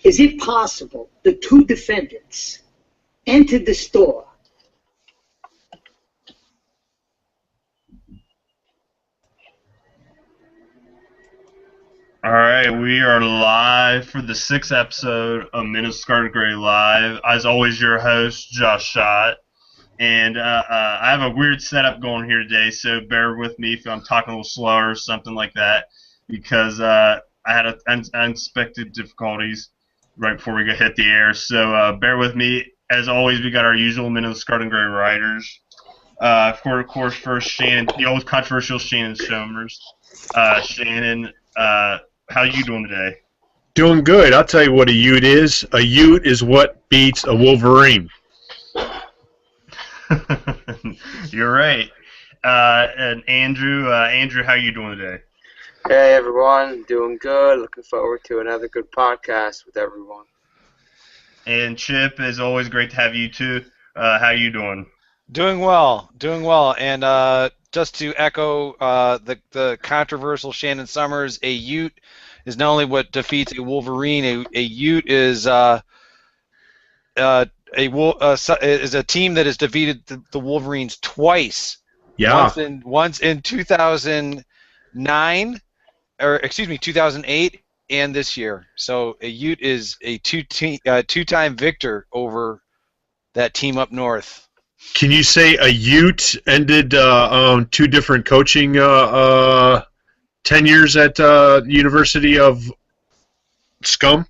Is it possible the two defendants entered the store? All right, we are live for the 6th episode of Minnich and Andrew Live. As always, your host, Josh Schott. And I have a weird setup going here today, so bear with me if I'm talking a little slower or something like that, because I had unexpected difficulties right before we hit the air. So bear with me. As always, we got our usual Minnich and Andrew writers. Of course, first, Shannon, the old controversial Shannon Sommers. Shannon, how you doing today? Doing good. I'll tell you what a ute is. A ute is what beats a wolverine. You're right. And Andrew, how you doing today? Hey everyone, doing good. Looking forward to another good podcast with everyone. And Chip, as always, great to have you too. How you doing? Doing well. And just to echo the controversial Shannon Sommers, a ute is not only what defeats a wolverine. A ute is a team that has defeated the Wolverines twice. Yeah. Once in 2009, or excuse me, 2008, and this year. So a ute is a two-time victor over that team up north. Can you say a ute ended two different coaching tenures at University of Scum?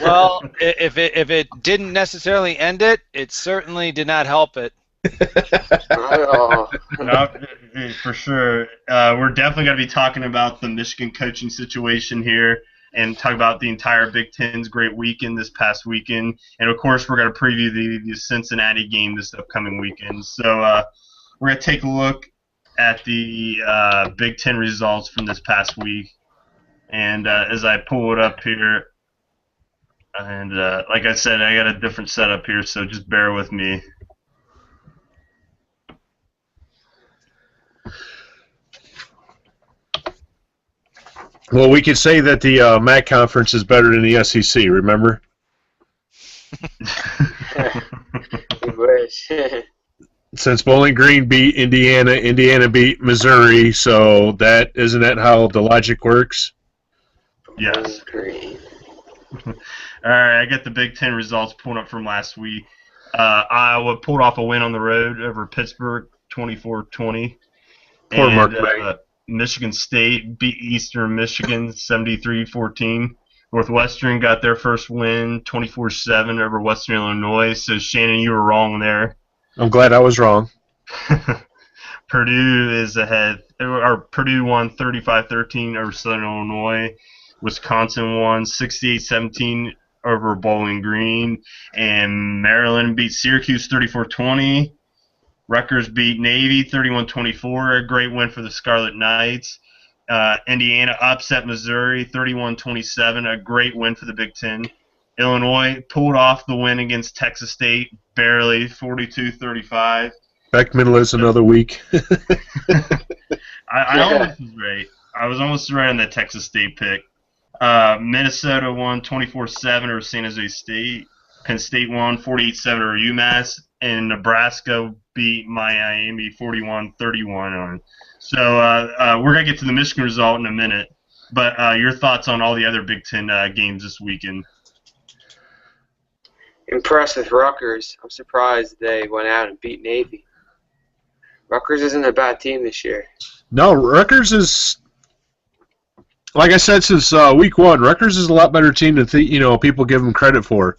Well, if it didn't necessarily end it, it certainly did not help it. No, for sure. We're definitely going to be talking about the Michigan coaching situation here and talk about the entire Big Ten's great weekend this past weekend. And, of course, we're going to preview the Cincinnati game this upcoming weekend. So we're going to take a look at the Big Ten results from this past week. And as I pull it up here, and like I said, I got a different setup here, so just bear with me. Well, we could say that the MAC conference is better than the SEC, remember? We wish. Since Bowling Green beat Indiana, Indiana beat Missouri, so isn't that how the logic works? Yes. All right, I got the Big Ten results pulled up from last week. Iowa pulled off a win on the road over Pittsburgh, 24-20. Poor Mark May. Michigan State beat Eastern Michigan 73-14. Northwestern got their first win 24-7 over Western Illinois. So, Shannon, you were wrong there. I'm glad I was wrong. Purdue is ahead. Purdue won 35-13 over Southern Illinois. Wisconsin won 68-17 over Bowling Green. And Maryland beat Syracuse 34-20. Rutgers beat Navy 31-24, a great win for the Scarlet Knights. Indiana upset Missouri 31-27, a great win for the Big Ten. Illinois pulled off the win against Texas State, barely, 42-35. Beckman lives another week. I almost was right. I was almost right on that Texas State pick. Minnesota won 24-7 over San Jose State. Penn State won 48-7 over UMass. And Nebraska beat Miami 41-31. So we're going to get to the Michigan result in a minute. But your thoughts on all the other Big Ten games this weekend? Impressed with Rutgers. I'm surprised they went out and beat Navy. Rutgers isn't a bad team this year. No, Rutgers is, like I said since week one, Rutgers is a lot better team than people give them credit for.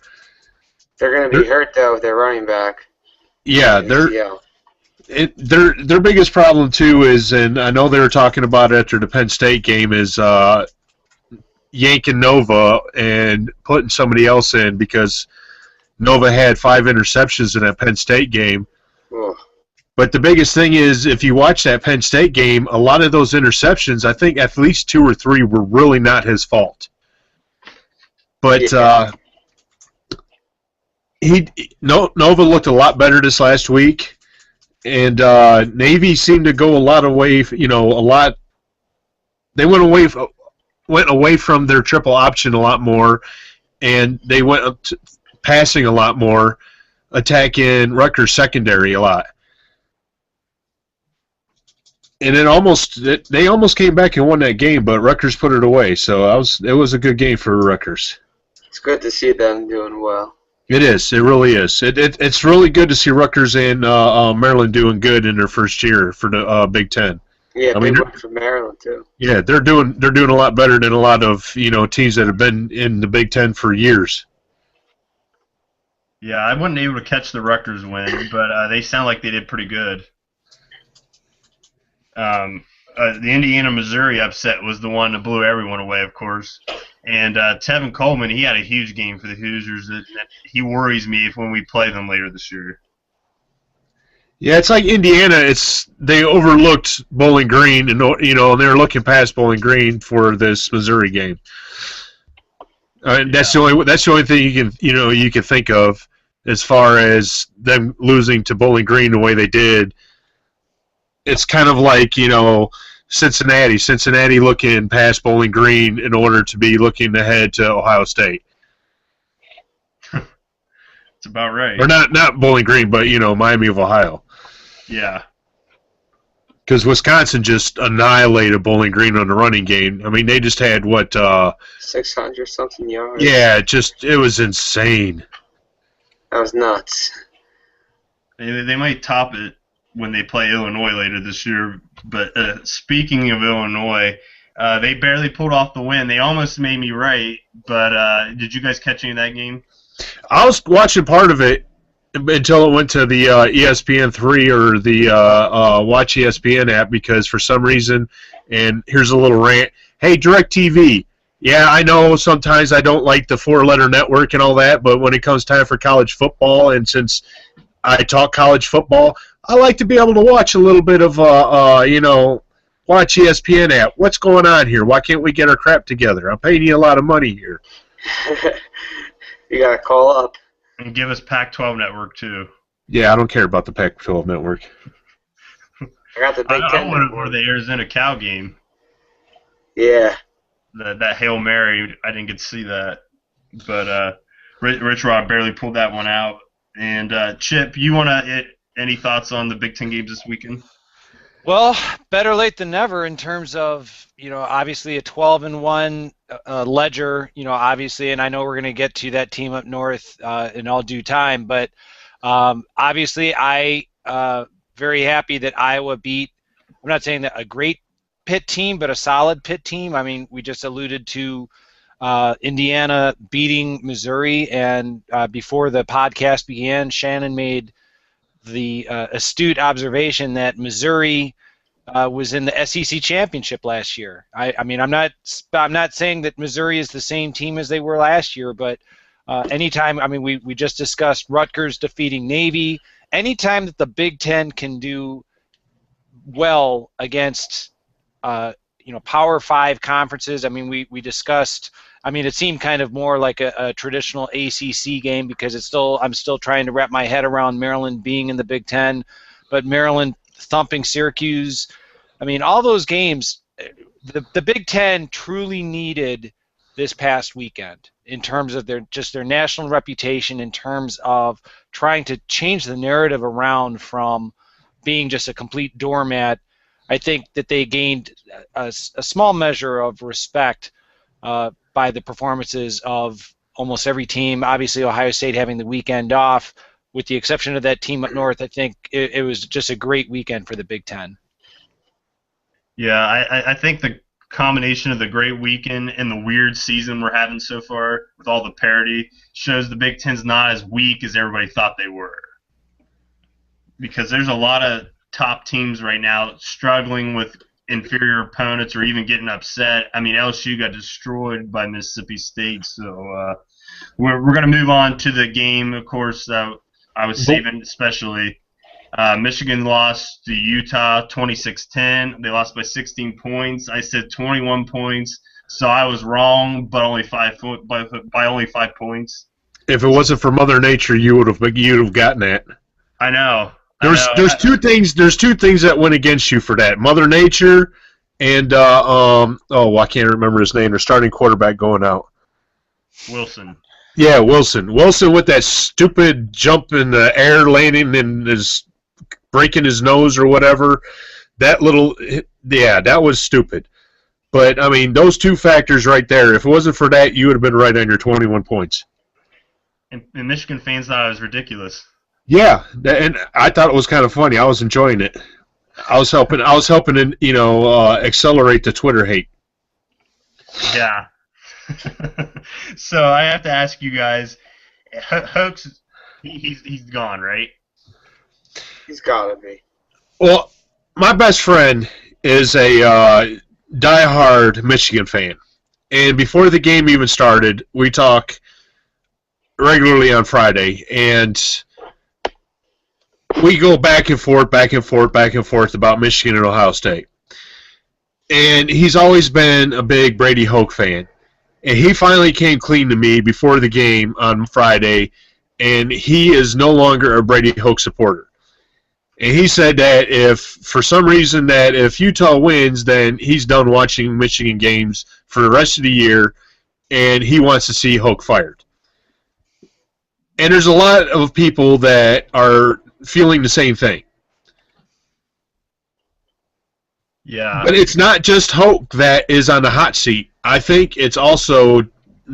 They're going to be hurt, though, with their running back. Yeah, their biggest problem, too, is, and I know they were talking about it after the Penn State game, is yanking Nova and putting somebody else in because Nova had 5 interceptions in that Penn State game. Ugh. But the biggest thing is, if you watch that Penn State game, a lot of those interceptions, I think at least 2 or 3 were really not his fault. But Nova looked a lot better this last week, and Navy seemed to go a lot away. They went away went away from their triple option a lot more, and they went up to passing a lot more, attacking Rutgers secondary a lot. And they almost came back and won that game, but Rutgers put it away. So it was a good game for Rutgers. It's good to see them doing well. It is. It really is. It's really good to see Rutgers and Maryland doing good in their first year for the Big Ten. Yeah, big win for Maryland too. Yeah, they're doing a lot better than a lot of teams that have been in the Big Ten for years. Yeah, I wasn't able to catch the Rutgers win, but they sound like they did pretty good. The Indiana-Missouri upset was the one that blew everyone away, of course. And Tevin Coleman, he had a huge game for the Hoosiers. That he worries me when we play them later this year. Yeah, it's like Indiana. They overlooked Bowling Green, and they're looking past Bowling Green for this Missouri game. That's the only thing you can think of as far as them losing to Bowling Green the way they did. It's kind of like Cincinnati. Cincinnati looking past Bowling Green in order to be looking ahead to Ohio State. It's about right. Or not Bowling Green, but Miami of Ohio. Yeah. Because Wisconsin just annihilated Bowling Green on the running game. I mean, they just had 600-something yards. Yeah, it was insane. That was nuts. They might top it when they play Illinois later this year. But speaking of Illinois, they barely pulled off the win. They almost made me right. But did you guys catch any of that game? I was watching part of it until it went to the ESPN3 or the Watch ESPN app because for some reason, and here's a little rant, hey, DirecTV, yeah, I know sometimes I don't like the four-letter network and all that, but when it comes time for college football, and since I talk college football, I like to be able to watch a little bit of, Watch ESPN app. What's going on here? Why can't we get our crap together? I'm paying you a lot of money here. You got to call up. And give us Pac-12 network, too. Yeah, I don't care about the Pac-12 network. I got the Big Ten I wanted more of the Arizona-Cal game. Yeah. That Hail Mary, I didn't get to see that. But Rich Rod barely pulled that one out. And Chip, you want to any thoughts on the Big Ten games this weekend? Well, better late than never in terms of, obviously a 12-1 ledger, obviously, and I know we're going to get to that team up north in all due time, but obviously I very happy that Iowa beat, I'm not saying that a great Pitt team, but a solid Pitt team. I mean, we just alluded to Indiana beating Missouri, and before the podcast began, Shannon made the astute observation that Missouri was in the SEC championship last year. I mean, I'm not saying that Missouri is the same team as they were last year, but anytime, I mean, we just discussed Rutgers defeating Navy. Anytime that the Big Ten can do well against Power 5 conferences, I mean, we discussed. I mean, it seemed kind of more like a traditional ACC game because I'm still trying to wrap my head around Maryland being in the Big Ten, but Maryland thumping Syracuse. I mean, all those games, the Big Ten truly needed this past weekend in terms of their national reputation, in terms of trying to change the narrative around from being just a complete doormat. I think that they gained a small measure of respect by the performances of almost every team. Obviously, Ohio State having the weekend off, with the exception of that team up north. I think it was just a great weekend for the Big Ten. Yeah, I think the combination of the great weekend and the weird season we're having so far with all the parity shows the Big Ten's not as weak as everybody thought they were. Because there's a lot of top teams right now struggling with inferior opponents or even getting upset. I mean, LSU got destroyed by Mississippi State, so we're going to move on to the game. Of course, I was saving especially. Michigan lost to Utah 26-10. They lost by 16 points. I said 21 points, so I was wrong, but only by only 5 points. If it wasn't for Mother Nature, you'd have gotten that. I know. There's two things that went against you for that: Mother Nature and I can't remember his name. Their starting quarterback going out. Wilson. Yeah, Wilson. Wilson with that stupid jump in the air, landing and is breaking his nose or whatever. That was stupid. But I mean, those two factors right there. If it wasn't for that, you would have been right on your 21 points. And Michigan fans thought it was ridiculous. Yeah, and I thought it was kind of funny. I was enjoying it. I was helping accelerate the Twitter hate. Yeah. So I have to ask you guys, Hoax, he's gone, right? He's gotta be. Well, my best friend is a diehard Michigan fan, and before the game even started, we talk regularly on Friday, and we go back and forth about Michigan and Ohio State. And he's always been a big Brady Hoke fan. And he finally came clean to me before the game on Friday, and he is no longer a Brady Hoke supporter. And he said that if, for some reason, that if Utah wins, then he's done watching Michigan games for the rest of the year, and he wants to see Hoke fired. And there's a lot of people that are feeling the same thing. Yeah. But it's not just Hoke that is on the hot seat. I think it's also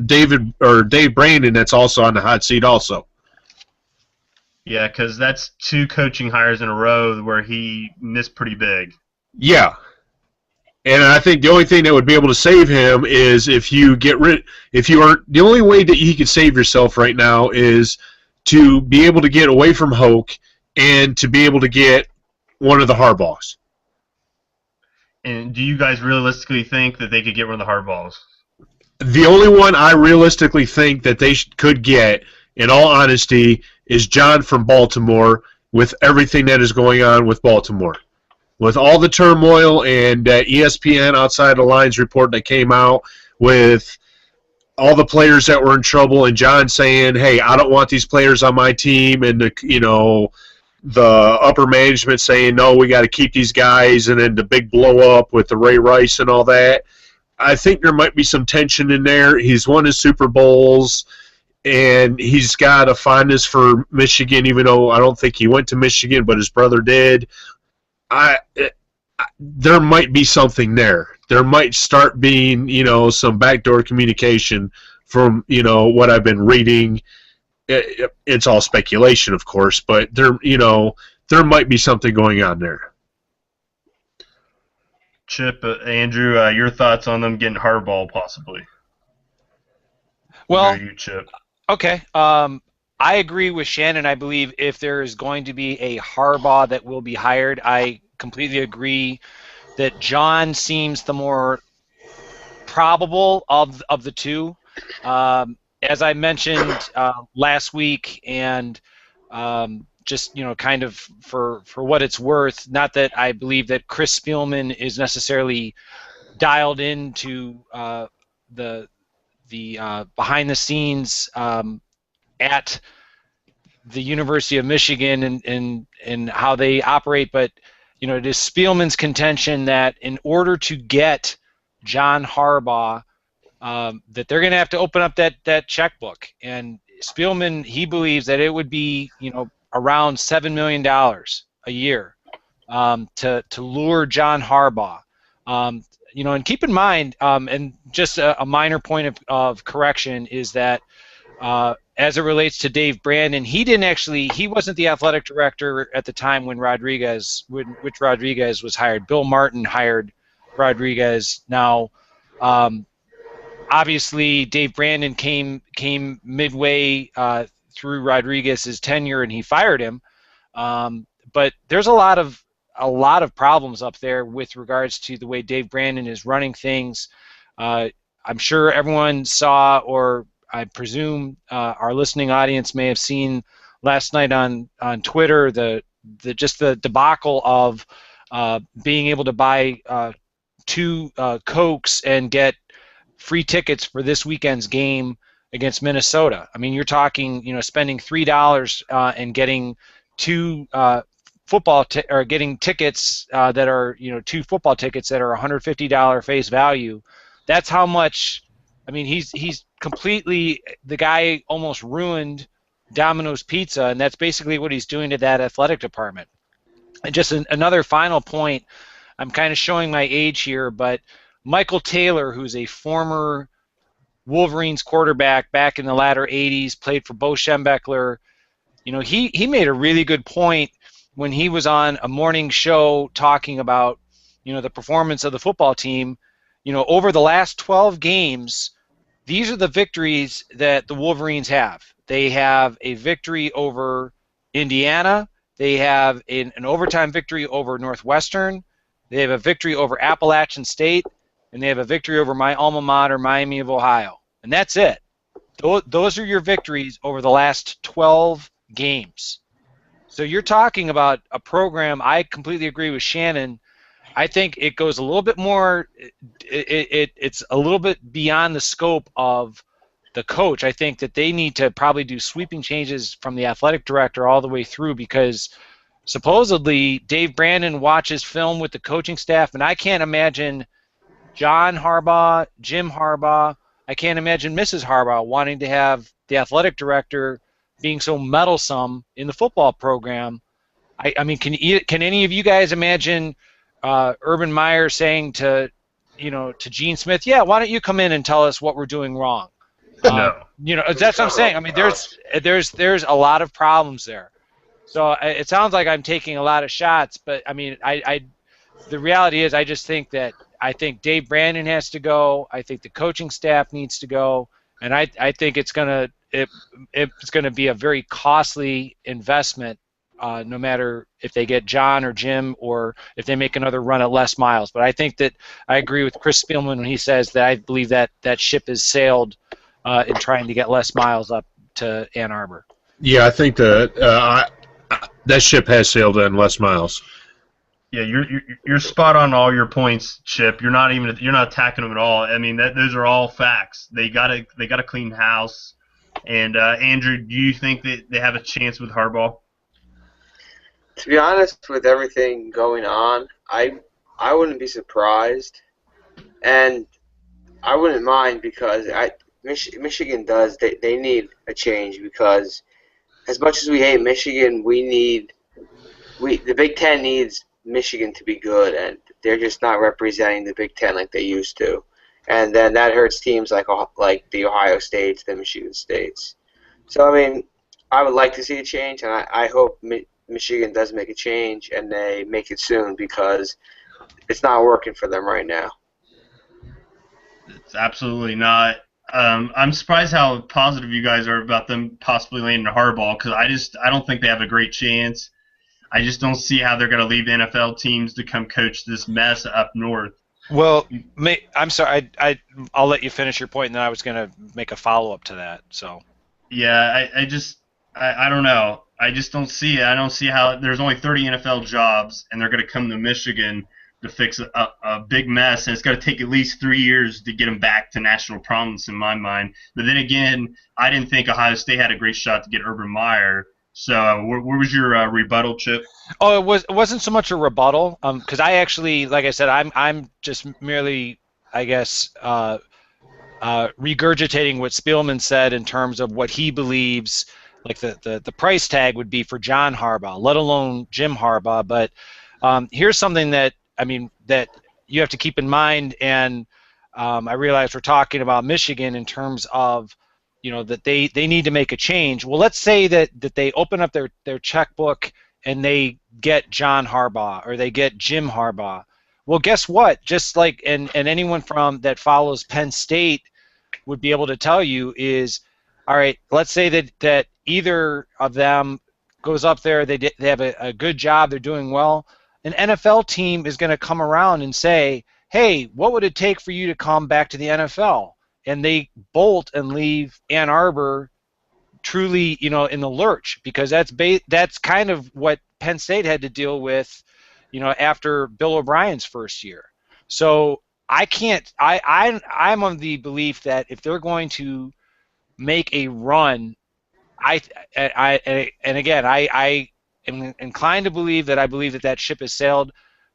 Dave Brandon that's also on the hot seat also. Yeah, because that's 2 coaching hires in a row where he missed pretty big. Yeah. And I think the only thing that would be able to save him is the only way that he can save yourself right now is to be able to get away from Hoke and to be able to get one of the Harbaughs. And do you guys realistically think that they could get one of the Harbaughs? The only one I realistically think that they could get, in all honesty, is John from Baltimore, with everything that is going on with Baltimore. With all the turmoil and ESPN Outside the Lines report that came out with all the players that were in trouble, and John saying, hey, I don't want these players on my team, and the upper management saying, no, we got to keep these guys, and then the big blow up with the Ray Rice and all that. I think there might be some tension in there. He's won his Super Bowls, and he's got a fondness for Michigan, even though I don't think he went to Michigan, but his brother did. There might be something there. There might start being, some backdoor communication from, what I've been reading. It's all speculation, of course, but there might be something going on there. Chip, Andrew, your thoughts on them getting Harbaugh possibly? Well, you, Chip. Okay. I agree with Shannon. I believe if there is going to be a Harbaugh that will be hired, I completely agree that John seems the more probable of the two. As I mentioned last week, and just kind of for what it's worth, not that I believe that Chris Spielman is necessarily dialed into the behind the scenes at the University of Michigan and how they operate, but it is Spielman's contention that in order to get John Harbaugh, that they're going to have to open up that checkbook. And Spielman, he believes that it would be around $7 million a year to lure John Harbaugh. And keep in mind, and just a minor point of correction is that as it relates to Dave Brandon, he wasn't the athletic director at the time when Rodriguez was hired. Bill Martin hired Rodriguez. Now, obviously, Dave Brandon came midway through Rodriguez's tenure, and he fired him. But there's a lot of problems up there with regards to the way Dave Brandon is running things. I'm sure everyone saw, or I presume our listening audience may have seen last night on Twitter the debacle of being able to buy 2 Cokes and get free tickets for this weekend's game against Minnesota. I mean, you're talking, spending $3 and getting 2 football or getting tickets that are 2 football tickets that are $150 face value. That's how much. I mean, he's completely, the guy almost ruined Domino's Pizza, and that's basically what he's doing to that athletic department. And just another final point, I'm kind of showing my age here, but Michael Taylor, who's a former Wolverines quarterback back in the latter 80s, played for Bo Schembechler. He made a really good point when he was on a morning show talking about, the performance of the football team. Over the last 12 games, these are the victories that the Wolverines have. They have a victory over Indiana. They have an overtime victory over Northwestern. They have a victory over Appalachian State. And they have a victory over my alma mater, Miami of Ohio. And that's it. Those are your victories over the last 12 games. So you're talking about a program, I completely agree with Shannon. I think it goes a little bit more, it's a little bit beyond the scope of the coach. I think that they need to probably do sweeping changes from the athletic director all the way through, because supposedly Dave Brandon watches film with the coaching staff, and I can't imagine John Harbaugh, Jim Harbaugh, I can't imagine Mrs. Harbaugh wanting to have the athletic director being so meddlesome in the football program. I mean, can any of you guys imagine Urban Meyer saying to Gene Smith, yeah, why don't you come in and tell us what we're doing wrong? No. That's what I'm saying. I mean, there's a lot of problems there. So it sounds like I'm taking a lot of shots, but I mean, the reality is I just think that Dave Brandon has to go. I think the coaching staff needs to go, and I think it's gonna be a very costly investment, no matter if they get John or Jim or if they make another run at Les Miles. But I think that I agree with Chris Spielman when he says that I believe that ship has sailed in trying to get Les Miles up to Ann Arbor. Yeah, I think that ship has sailed in Les Miles. Yeah, you're spot on all your points, Chip. You're not attacking them at all. I mean, those are all facts. They got a clean house. And Andrew, do you think that they have a chance with Harbaugh? To be honest, with everything going on, I wouldn't be surprised, and I wouldn't mind, because Michigan does. They need a change, because as much as we hate Michigan, the Big Ten needs Michigan to be good, and they're just not representing the Big Ten like they used to, and then that hurts teams like the Ohio States, the Michigan States. So I mean, I would like to see a change, and I hope Michigan does make a change, and they make it soon, because it's not working for them right now. It's absolutely not. I'm surprised how positive you guys are about them possibly landing a Harbaugh, because I don't think they have a great chance. I just don't see how they're going to leave the NFL teams to come coach this mess up north. Well, I'm sorry. I'll let you finish your point, and then I was going to make a follow-up to that. So. Yeah, I don't know. I just don't see it. I don't see how there's only 30 NFL jobs, and they're going to come to Michigan to fix a big mess, and it's going to take at least 3 years to get them back to national prominence in my mind. But then again, I didn't think Ohio State had a great shot to get Urban Meyer. So where was your rebuttal, Chip? Oh, it wasn't so much a rebuttal, because I actually, like I said, I'm just merely, I guess, regurgitating what Spielman said in terms of what he believes, like the price tag would be for John Harbaugh, let alone Jim Harbaugh. But here's something that you have to keep in mind, and I realize we're talking about Michigan in terms of, that they need to make a change. Well, let's say that they open up their checkbook and they get John Harbaugh or they get Jim Harbaugh. Well, guess what? Just like and anyone that follows Penn State would be able to tell you is, all right, let's say that either of them goes up there, they have a good job, they're doing well. An NFL team is going to come around and say, hey, what would it take for you to come back to the NFL? And they bolt and leave Ann Arbor truly, in the lurch, because that's kind of what Penn State had to deal with, after Bill O'Brien's first year. So I'm of the belief that if they're going to make a run, I am inclined to believe that that ship has sailed,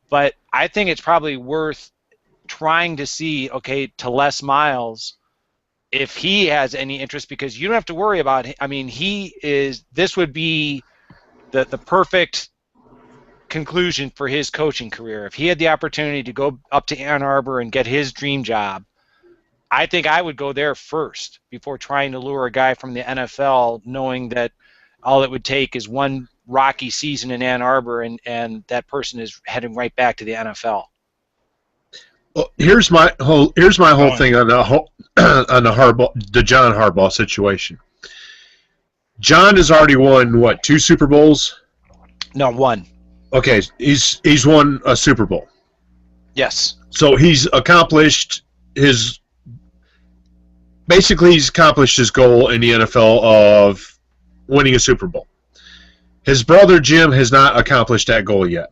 but I think it's probably worth trying to see, okay, to Les Miles, if he has any interest, because you don't have to worry about him. I mean, this would be the perfect conclusion for his coaching career. If he had the opportunity to go up to Ann Arbor and get his dream job, I think I would go there first before trying to lure a guy from the NFL, knowing that all it would take is one rocky season in Ann Arbor and that person is heading right back to the NFL. Well, here's my whole thing on the John Harbaugh situation. John has already won what, 2 Super Bowls? No, 1. Okay, he's won a Super Bowl. Yes. So he's accomplished his goal in the NFL of winning a Super Bowl. His brother Jim has not accomplished that goal yet.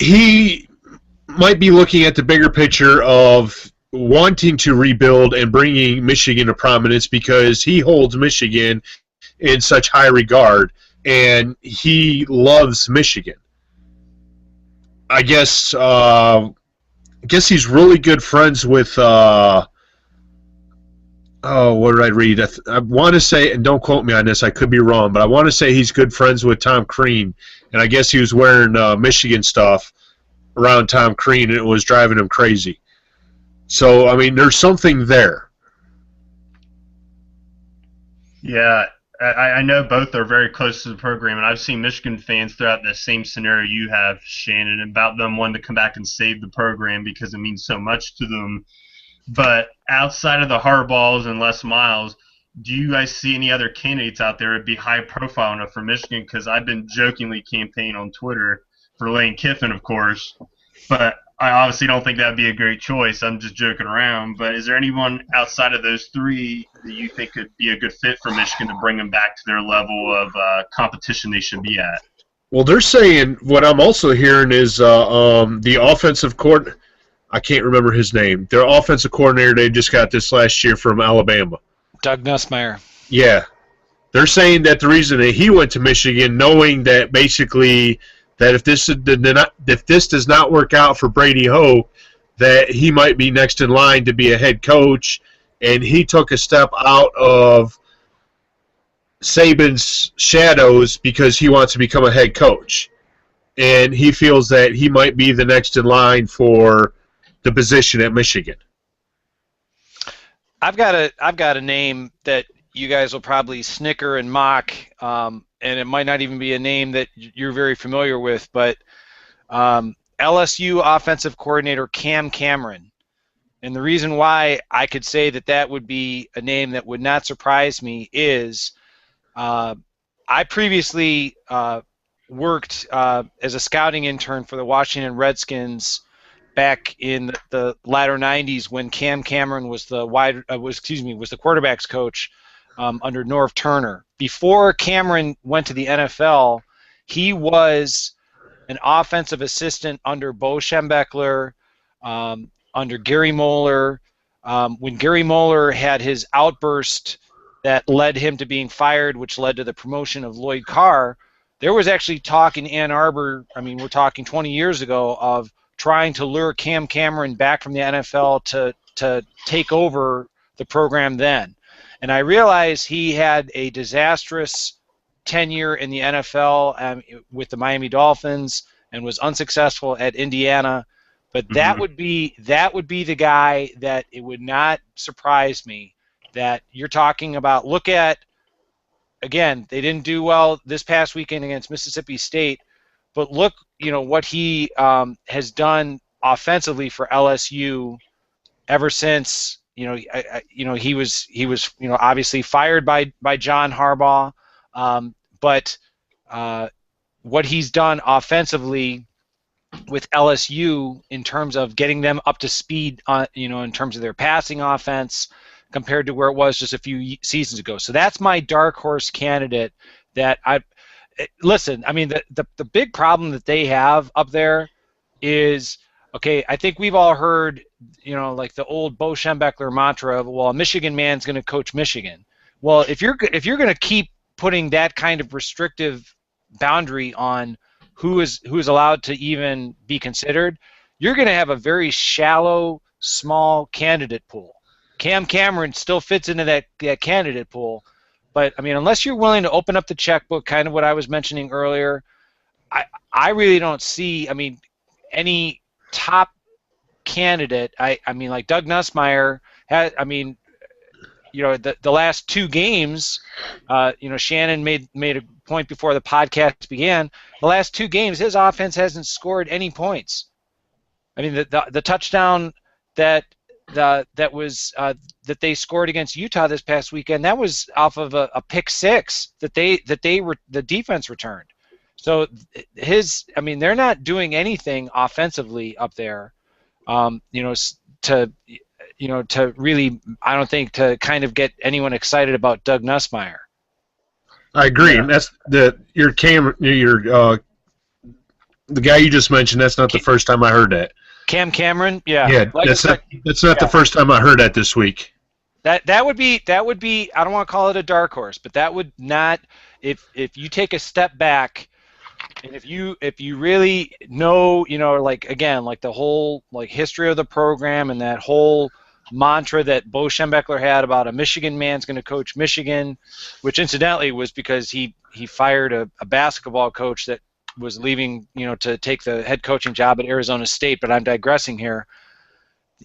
He might be looking at the bigger picture of wanting to rebuild and bringing Michigan to prominence because he holds Michigan in such high regard, and he loves Michigan. I guess he's really good friends with what did I read? I want to say, and don't quote me on this, I could be wrong, but I want to say he's good friends with Tom Crean, and I guess he was wearing Michigan stuff around Tom Crean, and it was driving him crazy. So, I mean, there's something there. Yeah, I know both are very close to the program, and I've seen Michigan fans throughout the same scenario you have, Shannon, about them wanting to come back and save the program because it means so much to them. But outside of the Harbaughs and Les Miles, do you guys see any other candidates out there that would be high profile enough for Michigan? Because I've been jokingly campaigning on Twitter for Lane Kiffin, of course, but I obviously don't think that would be a great choice. I'm just joking around. But is there anyone outside of those 3 that you think could be a good fit for Michigan to bring them back to their level of competition they should be at? Well, they're saying, what I'm also hearing is the offensive coordinator, I can't remember his name. Their offensive coordinator, they just got this last year from Alabama. Doug Nussmeier. Yeah. They're saying that the reason that he went to Michigan, knowing that basically that if this does not work out for Brady Hoke, that he might be next in line to be a head coach, and he took a step out of Saban's shadows because he wants to become a head coach. And he feels that he might be the next in line for the position at Michigan. I've got a name that you guys will probably snicker and mock, and it might not even be a name that you're very familiar with, but LSU offensive coordinator Cam Cameron. And the reason why I could say that would be a name that would not surprise me is I previously worked as a scouting intern for the Washington Redskins back in the latter 90s when Cam Cameron was the quarterbacks coach under Norv Turner. Before Cameron went to the NFL, he was an offensive assistant under Bo Schembechler, under Gary Moeller. When Gary Moeller had his outburst that led him to being fired, which led to the promotion of Lloyd Carr, there was actually talk in Ann Arbor, I mean, we're talking 20 years ago, of trying to lure Cam Cameron back from the NFL to take over the program then. And I realized he had a disastrous tenure in the NFL with the Miami Dolphins and was unsuccessful at Indiana. But that would be the guy that it would not surprise me that you're talking about. Look at, again, they didn't do well this past weekend against Mississippi State, but look, what he has done offensively for LSU ever since. He was obviously fired by John Harbaugh, but what he's done offensively with LSU in terms of getting them up to speed, in terms of their passing offense compared to where it was just a few seasons ago. So that's my dark horse candidate. Listen, I mean, the big problem that they have up there is, okay, I think we've all heard, like the old Bo Schembechler mantra of, well, a Michigan man's going to coach Michigan. Well, if you're going to keep putting that kind of restrictive boundary on who is allowed to even be considered, you're going to have a very shallow, small candidate pool. Cam Cameron still fits into that candidate pool, but I mean, unless you're willing to open up the checkbook, kind of what I was mentioning earlier, I really don't see, I mean, any top candidate. I mean, like Doug Nussmeier had, I mean, you know, the last 2 games, you know, Shannon made a point before the podcast began. The last 2 games, his offense hasn't scored any points. I mean, the touchdown that they scored against Utah this past weekend, that was off of a pick 6 that the defense returned. So I mean, they're not doing anything offensively up there, you know, to really, I don't think, to kind of get anyone excited about Doug Nussmeier. I agree. Yeah. That's the guy you just mentioned. That's not the first time I heard that. Cam Cameron, yeah. Yeah, like that's not the first time I heard that this week. That would be I don't want to call it a dark horse, but that would not, if you take a step back and if you really know, you know, like again, like the whole like history of the program and that whole mantra that Bo Schembechler had about a Michigan man's going to coach Michigan, which incidentally was because he fired a basketball coach that was leaving, you know, to take the head coaching job at Arizona State, but I'm digressing here.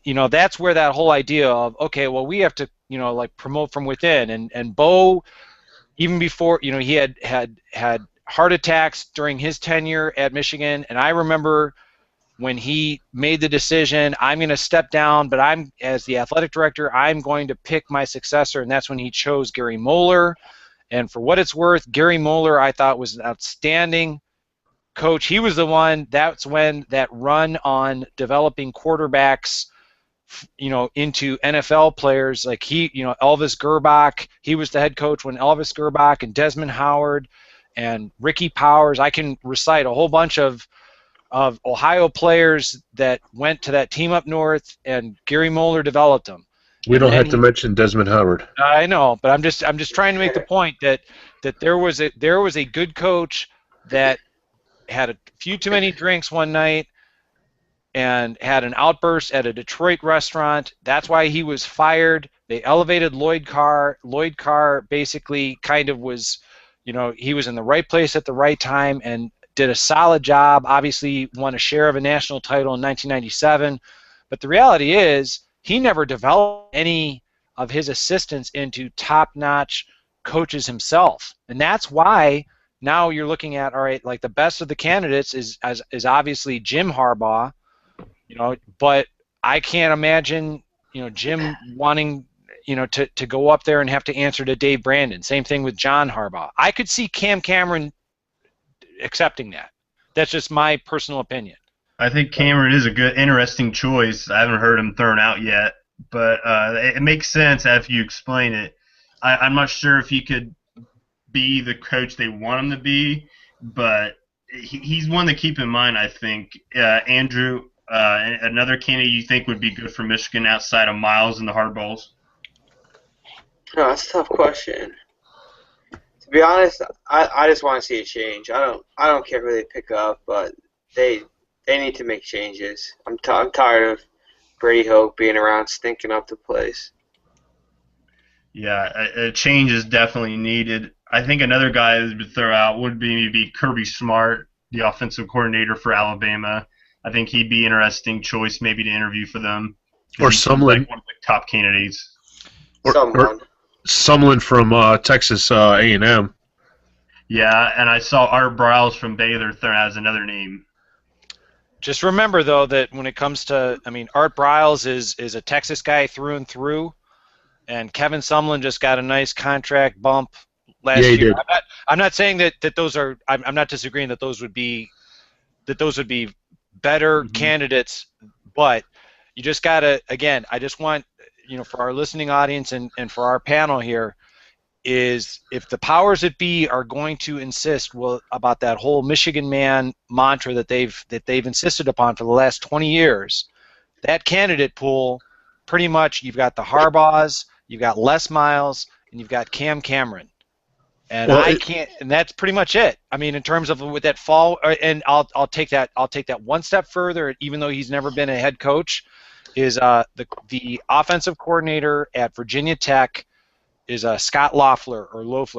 You know, that's where that whole idea of, okay, well, we have to, you know, like promote from within. And Bo, even before, you know, he had heart attacks during his tenure at Michigan, and I remember when he made the decision, I'm going to step down, but I'm, as the athletic director, I'm going to pick my successor, and that's when he chose Gary Moeller. And for what it's worth, Gary Moeller, I thought, was an outstanding coach. He was the one, that's when that run on developing quarterbacks, you know, into NFL players, like he, you know, Elvis Gerbach, he was the head coach when Elvis Gerbach and Desmond Howard and Ricky Powers, I can recite a whole bunch of Ohio players that went to that team up north, and Gary Moeller developed them. We don't have to mention Desmond Howard. I know, but I'm just trying to make the point that there was a good coach that had a few too many drinks one night and had an outburst at a Detroit restaurant. That's why he was fired. They elevated Lloyd Carr. Lloyd Carr basically kind of was, you know, he was in the right place at the right time and did a solid job. Obviously won a share of a national title in 1997. But the reality is he never developed any of his assistants into top-notch coaches himself. And that's why now you're looking at, all right, like the best of the candidates is obviously Jim Harbaugh, you know, but I can't imagine, you know, Jim wanting, you know, to go up there and have to answer to Dave Brandon. Same thing with John Harbaugh. I could see Cam Cameron accepting that. That's just my personal opinion. I think Cameron is a good, interesting choice. I haven't heard him thrown out yet, but it makes sense after you explain it. I'm not sure if he could be the coach they want him to be, but he's one to keep in mind, I think. Andrew, another candidate you think would be good for Michigan outside of Miles and the hardballs? No, that's a tough question. To be honest, I just want to see a change. I don't care who they pick up, but they need to make changes. I'm tired of Brady Hoke being around stinking up the place. Yeah, a change is definitely needed. I think another guy that would throw out would be maybe Kirby Smart, the offensive coordinator for Alabama. I think he'd be an interesting choice maybe to interview for them. Or Sumlin. Like one of the top candidates. Or Sumlin from Texas A&M. Yeah, and I saw Art Briles from Baylor thrown out as another name. Just remember, though, that when it comes to, I mean, Art Briles is a Texas guy through and through, and Kevin Sumlin just got a nice contract bump last year. Did. I'm not saying that those are. I'm not disagreeing that those would be better candidates, but you just gotta. Again, I just want, you know, for our listening audience and for our panel here, is if the powers that be are going to insist about that whole Michigan man mantra that they've insisted upon for the last 20 years, that candidate pool, pretty much you've got the Harbaughs, you've got Les Miles, and you've got Cam Cameron. And I can't, and that's pretty much it. I mean, in terms of with that fall, and I'll take that one step further. Even though he's never been a head coach, is the offensive coordinator at Virginia Tech is Scott Loeffler.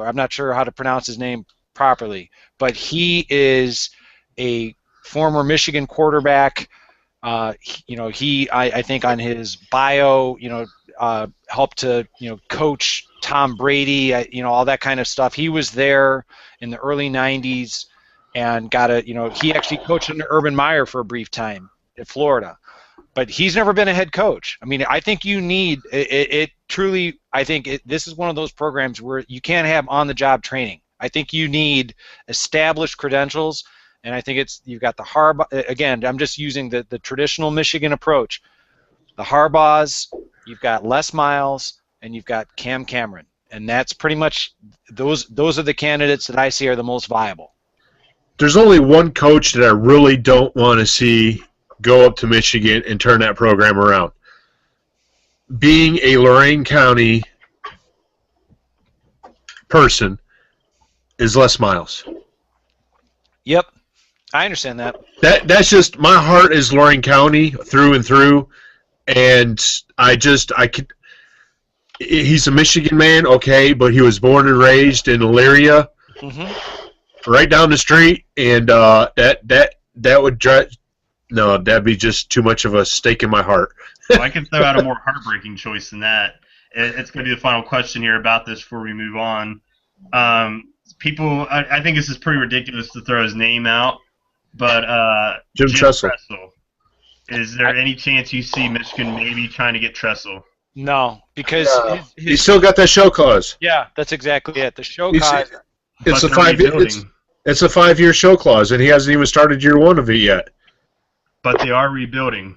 I'm not sure how to pronounce his name properly, but he is a former Michigan quarterback. I think on his bio, helped to, coach Tom Brady, all that kind of stuff. He was there in the early 90s and he actually coached under Urban Meyer for a brief time at Florida. But he's never been a head coach. I mean, I think you need it truly. I think this is one of those programs where you can't have on-the-job training. I think you need established credentials, and I think you've got the Harbaugh. Again, I'm just using the traditional Michigan approach. The Harbaughs, you've got Les Miles, and you've got Cam Cameron, and that's pretty much those are the candidates that I see are the most viable. There's only one coach that I really don't want to see go up to Michigan and turn that program around. Being a Lorain County person is Les Miles. Yep, I understand that. That's just, my heart is Lorain County through and through, and he's a Michigan man, okay, but he was born and raised in Elyria, right down the street, and that would drive. No, that'd be just too much of a stake in my heart. Well, I can throw out a more heartbreaking choice than that. It's going to be the final question here about this before we move on. People, I think this is pretty ridiculous to throw his name out, but Jim Tressel. Is there any chance you see Michigan maybe trying to get Tressel? No, because he's still got that show clause. Yeah, that's exactly it. The show clause. It's a 5-year show clause, and he hasn't even started year 1 of it yet. But they are rebuilding.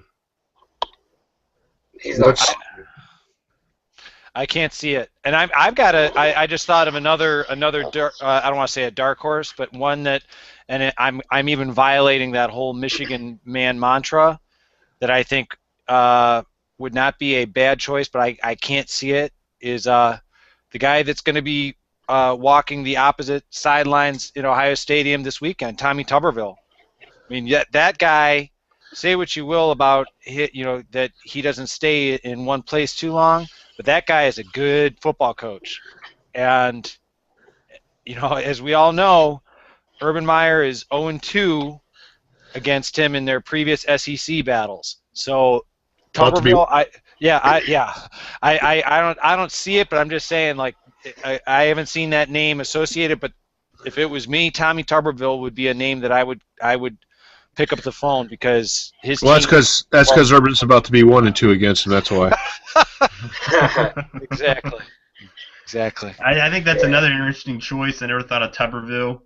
I can't see it, and I've got I just thought of another I don't want to say a dark horse, but one that, and I'm even violating that whole Michigan man mantra that I think would not be a bad choice, but I can't see it, is the guy that's going to be walking the opposite sidelines in Ohio Stadium this weekend, Tommy Tuberville. I mean, that guy. Say what you will about that he doesn't stay in one place too long, but that guy is a good football coach, and as we all know, Urban Meyer is 0-2 against him in their previous SEC battles. So Tuberville, I don't see it, but I'm just saying, like, I haven't seen that name associated, but if it was me, Tommy Tuberville would be a name that I would pick up the phone, because his team. That's because Urban's about to be 1-2 against him. That's why. Exactly. I think that's another interesting choice. I never thought of Tuberville,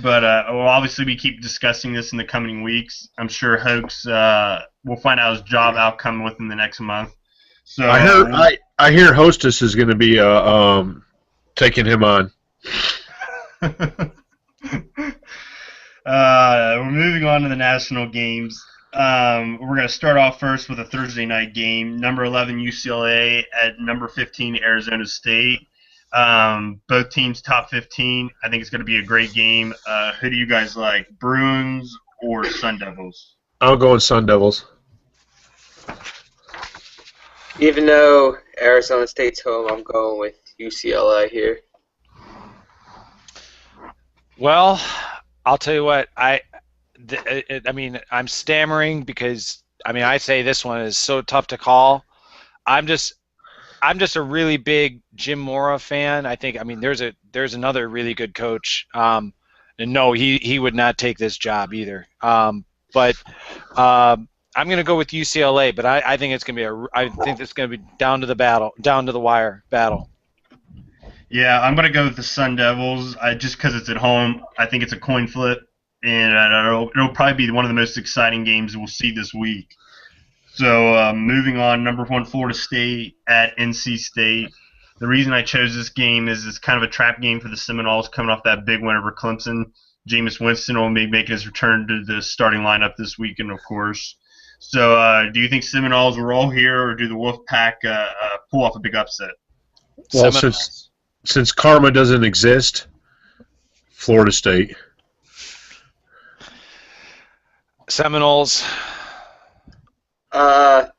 but obviously we keep discussing this in the coming weeks. I'm sure Hoax will find out his job outcome within the next month. So I hear Hostess is going to be taking him on. We're moving on to the national games. We're going to start off first with a Thursday night game. Number 11 UCLA at number 15 Arizona State. Both teams top 15. I think it's going to be a great game. Who do you guys like, Bruins or Sun Devils? I'll go with Sun Devils. Even though Arizona State's home, I'm going with UCLA here. Well, I'll tell you what, I mean, I'm stammering because, I mean, I say this one is so tough to call. I'm just a really big Jim Mora fan. I think, I mean, there's another really good coach, and no, he would not take this job either. But I'm going to go with UCLA, but I think it's going to be I think it's going to be down to the wire battle. Yeah, I'm going to go with the Sun Devils just because it's at home. I think it's a coin flip, and it'll probably be one of the most exciting games we'll see this week. So moving on, number 1 Florida State at NC State. The reason I chose this game is it's kind of a trap game for the Seminoles coming off that big win over Clemson. Jameis Winston will be making his return to the starting lineup this weekend, of course. So do you think Seminoles will roll here, or do the Wolfpack pull off a big upset? Well, since karma doesn't exist, Florida State. Seminoles. I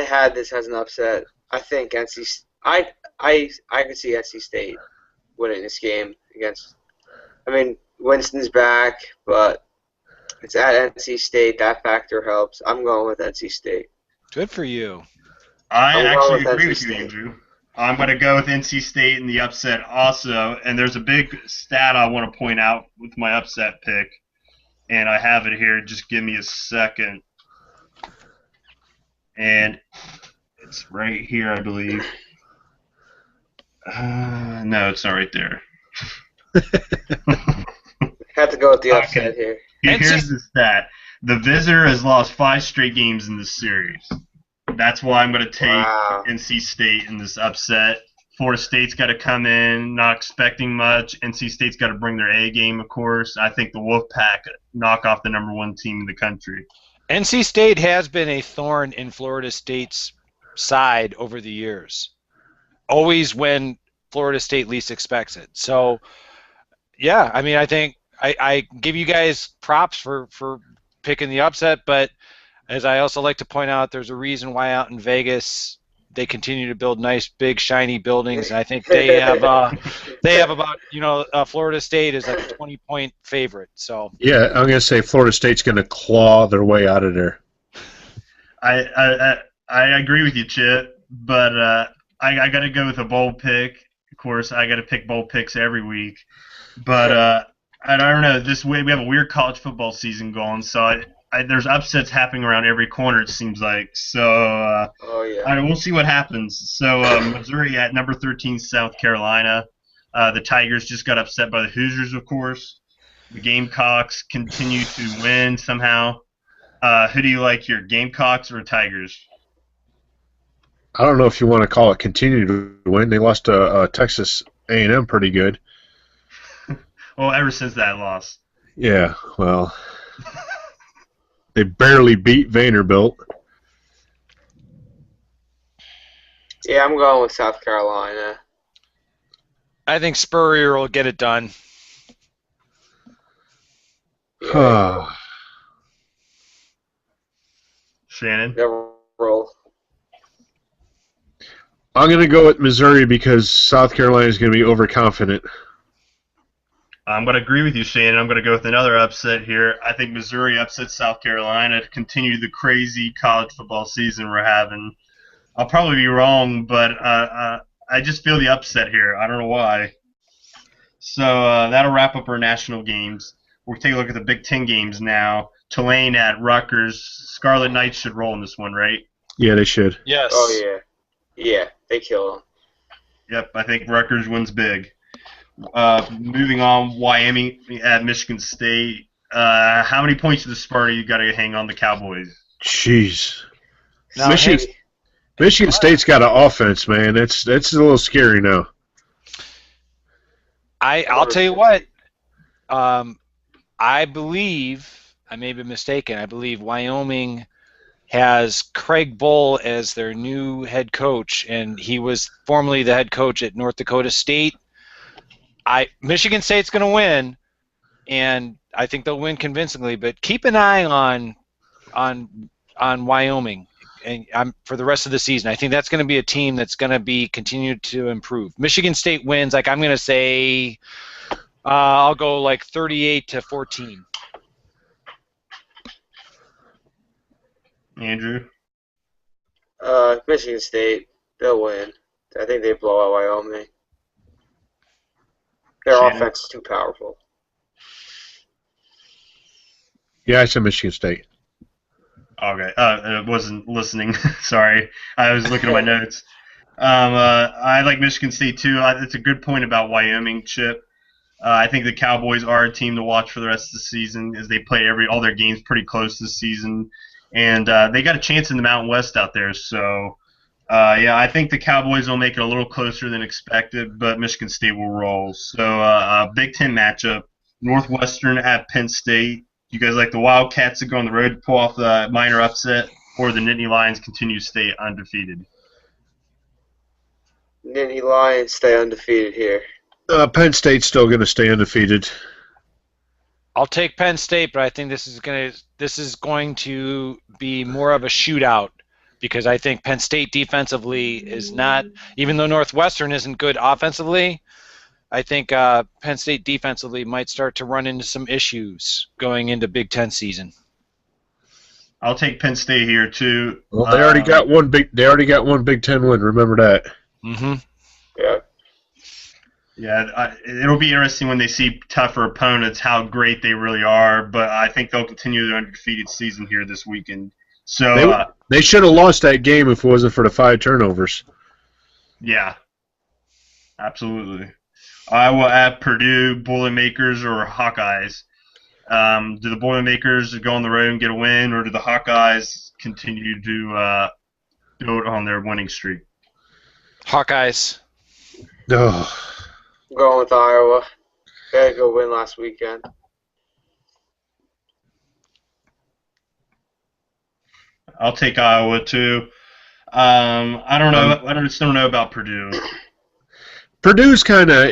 had this as an upset. I think I could see NC State winning this game against. I mean, Winston's back, but it's at NC State. That factor helps. I'm going with NC State. Good for you. I I'm actually going with agree NC with you, State. Andrew. I'm going to go with NC State in the upset also, and there's a big stat I want to point out with my upset pick, and I have it here. Just give me a second. And it's right here, I believe. No, it's not right there. Have to go with the upset here. Here's the stat. The visitor has lost 5 straight games in this series. That's why I'm going to take NC State in this upset. Florida State's got to come in, not expecting much. NC State's got to bring their A game, of course. I think the Wolfpack knock off the #1 team in the country. NC State has been a thorn in Florida State's side over the years. Always when Florida State least expects it. So, yeah, I mean, I think I give you guys props for picking the upset, but as I also like to point out, there's a reason why out in Vegas they continue to build nice, big, shiny buildings. And I think they have about Florida State is like a 20-point favorite. So yeah, I'm gonna say Florida State's gonna claw their way out of there. I agree with you, Chip, but I got to go with a bold pick. Of course, I got to pick bold picks every week, but I don't know. This way we have a weird college football season going, so there's upsets happening around every corner, it seems like. So we'll see what happens. So Missouri at number 13, South Carolina. The Tigers just got upset by the Hoosiers, of course. The Gamecocks continue to win somehow. Who do you like here, Gamecocks or Tigers? I don't know if you want to call it continue to win. They lost to Texas A&M pretty good. Well, ever since that loss. Yeah, well, they barely beat Vanderbilt. Yeah, I'm going with South Carolina. I think Spurrier will get it done. Shannon? Never roll. I'm going to go with Missouri because South Carolina is going to be overconfident. I'm going to agree with you, Shannon. I'm going to go with another upset here. I think Missouri upsets South Carolina to continue the crazy college football season we're having. I'll probably be wrong, but I just feel the upset here. I don't know why. So that'll wrap up our national games. We'll take a look at the Big Ten games now. Tulane at Rutgers. Scarlet Knights should roll in this one, right? Yeah, they should. Yes. Oh, yeah. Yeah, they kill them. Yep, I think Rutgers wins big. Moving on, Wyoming at Michigan State. How many points of the Sparta you got to hang on the Cowboys? Jeez. Now, Michigan State's got an offense, man. It's a little scary now. I'll tell you what. I believe, I may be mistaken, I believe Wyoming has Craig Bull as their new head coach, and he was formerly the head coach at North Dakota State. Michigan State's going to win, and I think they'll win convincingly. But keep an eye on Wyoming, and for the rest of the season. I think that's going to be a team that's going to be continued to improve. Michigan State wins, like I'm going to say, I'll go like 38-14. Andrew? Michigan State, they'll win. I think they blow out Wyoming. Their Shannon? offense is too powerful. Yeah, I said Michigan State. Okay. I wasn't listening. Sorry. I was looking at my notes. I like Michigan State, too. It's a good point about Wyoming, Chip. I think the Cowboys are a team to watch for the rest of the season as they play all their games pretty close this season. And they got a chance in the Mountain West out there. So, I think the Cowboys will make it a little closer than expected, but Michigan State will roll. So, Big Ten matchup, Northwestern at Penn State. You guys like the Wildcats to go on the road to pull off the minor upset, or the Nittany Lions continue to stay undefeated? Nittany Lions stay undefeated here. Penn State's still going to stay undefeated. I'll take Penn State, but I think this is going to be more of a shootout because I think Penn State defensively is not, even though Northwestern isn't good offensively, I think Penn State defensively might start to run into some issues going into Big Ten season. I'll take Penn State here too. Well, they already got one Big Ten win. Remember that. Mm-hmm. Yeah. Yeah, it'll be interesting when they see tougher opponents how great they really are. But I think they'll continue their undefeated season here this weekend. So they should have lost that game if it wasn't for the 5 turnovers. Yeah, absolutely. I will add Purdue, Boilermakers, or Hawkeyes. Do the Boilermakers go on the road and get a win, or do the Hawkeyes continue to build on their winning streak? Hawkeyes. Oh. I'm going with Iowa. They had a good win last weekend. I'll take Iowa too. I don't know. I just don't know about Purdue. Purdue's kind of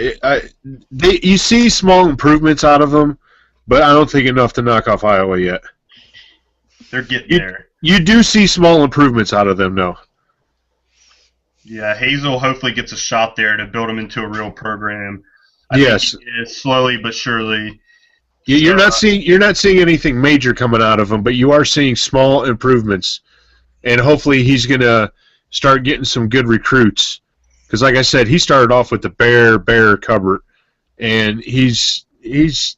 you see small improvements out of them, but I don't think enough to knock off Iowa yet. They're getting there. You do see small improvements out of them, though. Yeah, Hazel hopefully gets a shot there to build them into a real program. I Yes, think slowly but surely. You're not seeing anything major coming out of him, but you are seeing small improvements, and hopefully he's going to start getting some good recruits. Because, like I said, he started off with the bare cupboard, and he's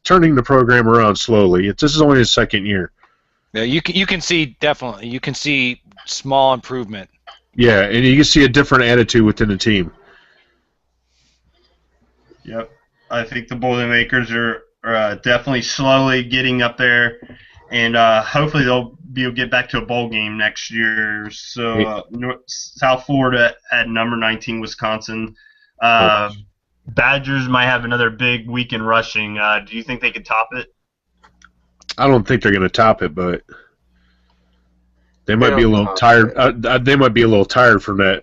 turning the program around slowly. This is only his second year. Yeah, you can see definitely. You can see small improvement. Yeah, and you can see a different attitude within the team. Yep, I think the Boilermakers are definitely slowly getting up there, and hopefully they'll get back to a bowl game next year. So South Florida at number 19, Wisconsin. Badgers might have another big week in rushing. Do you think they could top it? I don't think they're going to top it, but they might be a little tired. They might be a little tired from that.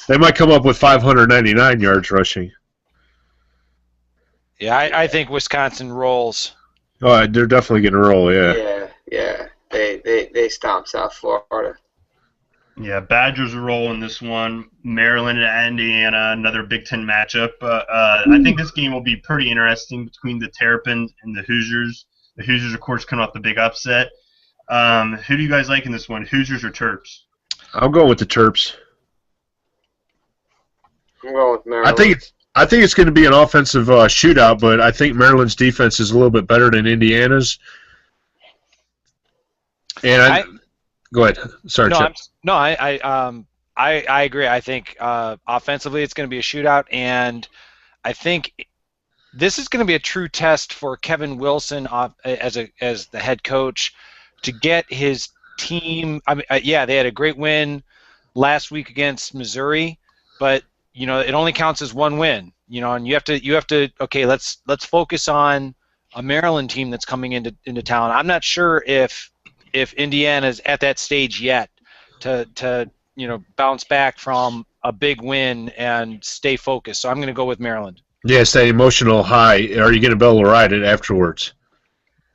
They might come up with 599 yards rushing. Yeah, I think Wisconsin rolls. Oh, they're definitely going to roll. Yeah. Yeah. They stomp South Florida. Yeah, Badgers will roll in this one. Maryland and Indiana, another Big Ten matchup. I think this game will be pretty interesting between the Terrapins and the Hoosiers. The Hoosiers, of course, come off the big upset. Who do you guys like in this one, Hoosiers or Terps? I'll go with the Terps. I'm going with Maryland. I think it's going to be an offensive shootout, but I think Maryland's defense is a little bit better than Indiana's. And go ahead. Sorry, Chip. I agree. I think offensively it's going to be a shootout, and I think this is going to be a true test for Kevin Wilson as the head coach to get his team. I mean, they had a great win last week against Missouri, but it only counts as one win. And you have to okay, let's focus on a Maryland team that's coming into town. I'm not sure if Indiana's at that stage yet to bounce back from a big win and stay focused. So I'm going to go with Maryland. Yeah, it's that emotional high. Are you going to be able to ride it afterwards?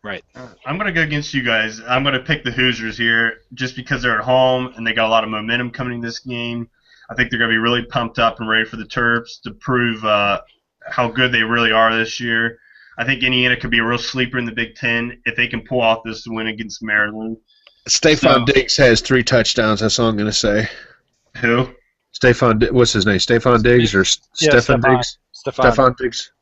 Right. I'm going to go against you guys. I'm going to pick the Hoosiers here just because they're at home and they got a lot of momentum coming to this game. I think they're going to be really pumped up and ready for the Terps to prove how good they really are this year. I think Indiana could be a real sleeper in the Big Ten if they can pull off this win against Maryland. Stephon Diggs has 3 touchdowns. That's all I'm going to say. Who? What's his name? Stephon Diggs or Stephon Diggs? Stephon Diggs.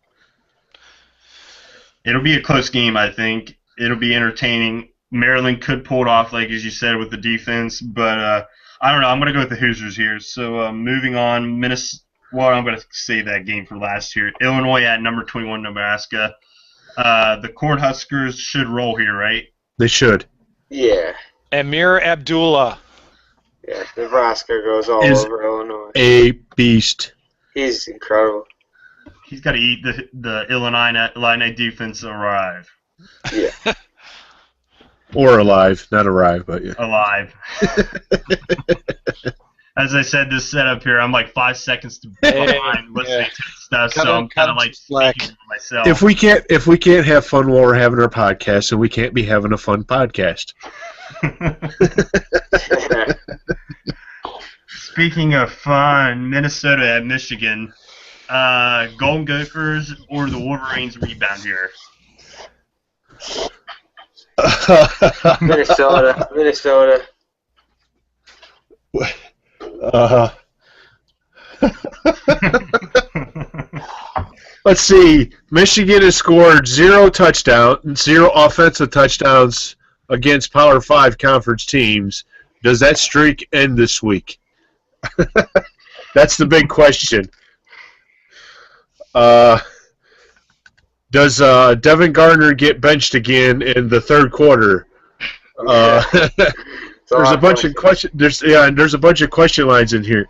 It'll be a close game, I think. It'll be entertaining. Maryland could pull it off, like as you said, with the defense, but I don't know. I'm going to go with the Hoosiers here. So moving on, I'm going to save that game for last year. Illinois at number 21, Nebraska. The Cornhuskers should roll here, right? They should. Yeah. Amir Abdullah. Yeah, Nebraska goes all over Illinois. A beast. He's incredible. He's got to eat the Illini defense alive. Yeah. Or alive, not arrive, but yeah. Alive. as I said, this setup here, I'm like 5 seconds behind listening to stuff, so I'm kind of like speaking for myself. If we can't have fun while we're having our podcast, then we can't be having a fun podcast. Speaking of fun, Minnesota at Michigan. Golden Gophers or the Wolverines rebound here? Minnesota. Let's see. Michigan has scored 0 offensive touchdowns against Power 5 conference teams. Does that streak end this week? That's the big question. Does Devin Gardner get benched again in the third quarter? There's a bunch of there's a bunch of question lines in here.